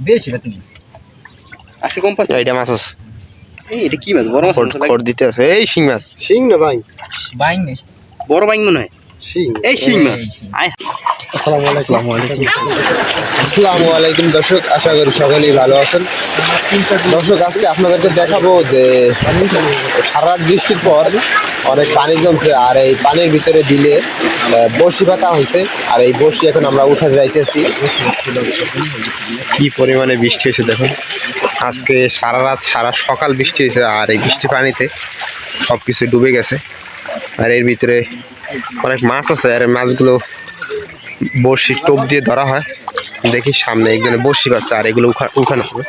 বেশি না তুমি আজকে কম পাচ্ছি। এইটা মাছ আছে। এই এটা কি মাছ? বড় মাছ মনে হয়। খড় দিতে আছে। এই শিং মাছ। শিং না ভাই? বাইং নেই বড় বাইং মনে হয়। শিং। এই শিং মাছ। আয় আসসালামু আলাইকুম দর্শক, আশা করি সকলেই ভালো আছেন। দর্শক, আজকে আপনাদেরকে দেখাবো যে সারা রাত বৃষ্টির পর অনেক পানি জমছে, আর এই পানির ভিতরে দিলে বড়শি পাতা হয়েছে, আর এই বড়শি এখন আমরা উঠে যাইতেছি। কি পরিমাণে বৃষ্টি হয়েছে দেখুন। আজকে সারা রাত সারা সকাল বৃষ্টি হয়েছে, আর এই বৃষ্টি পানিতে সব কিছু ডুবে গেছে। আর এর ভিতরে অনেক মাছ আছে, আর এই মাছগুলো বড়শি টোপ দিয়ে ধরা হয়। দেখি সামনে একজনে বড়শি পাচ্ছে, আর এগুলো উঠানো হবে।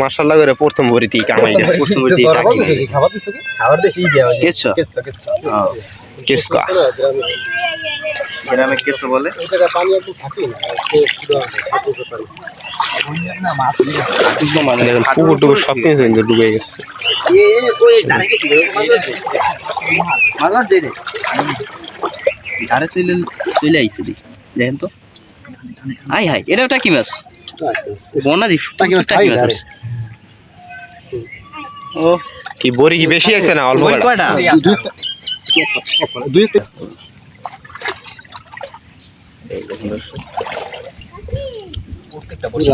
মাশাআল্লাহ করে প্রথম ভরিতে কামাই গেছে। খাবার বেশি দেওয়া যায় কেঁচো কেঁচো গ্রামে কেঁচো বলে। না মাছ দেখুন পুকুর টুকুর সব কিছু কিন্তু ডুবে গেছে। আরে চলে আইছে দেখি, দেখেন তো। আয় হাই, এটা ওটা কি মাছ? বনা দি টাকি মাছ। ও কি বড়ি কি বেশি আছে না অল্প? কয়টা? দুই একটা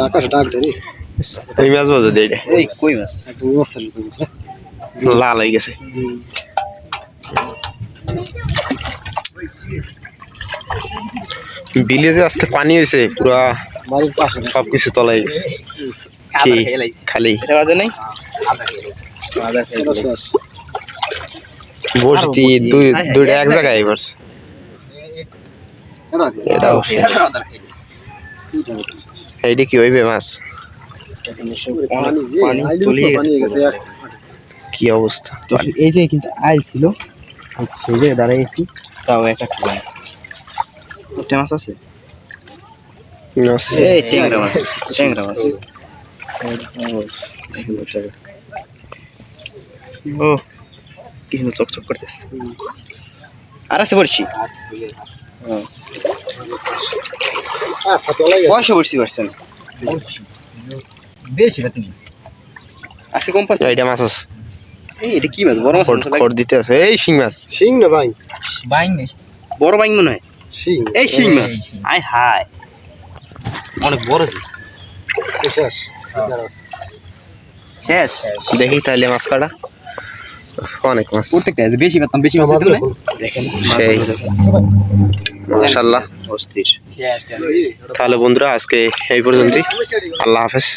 আকাশ ডাক ধরে এই মাছ বাজে দেই রে। এই কই মাছ? লাল হয়ে গেছে। বিলেতে আজকে পানি হয়েছে, পুরা সবকিছু তলায় গেছে। কি খালি এটা বাজে নাই? বসতি দুইটা এক জায়গায় পড়ছে। এটাও এইটা কি হইবে মাছ? কি অবস্থা! এই যে কিন্তু আইল ছিল, সেই জায়গায় দাঁড়াইছি, তাও একটা খাবার মাছ আছে। এই ট্যাংরা মাছ, ট্যাংরা মাছ। ও কি সুন্দর চকচক করতেছে। আর আছে বলছি পয়সা বলছি পারছেন বেশি না তুমি আজকে কম পাচ্ছি। এইটা মাছ আছে। এই এটা কি মাছ? বড় মাছ মনে হয়। খড় দিতে আছে। এই শিং মাছ। শিং না ভাই? বাইং নেই বড় বাইং মনে হয়। শিং। এই শিং মাছ। আয় হাই, অনেক বড়। শেষ দেখি তাইলে মাছ কাটা। অনেক মাছ। প্রত্যেকটা বেশি পেতাম, বেশি মাছ পেতাম না। দেখেন সেই মাশাআল্লাহ অস্থির। তাহলে বন্ধুরা আজকে এই পর্যন্তই। আল্লাহ হাফেজ।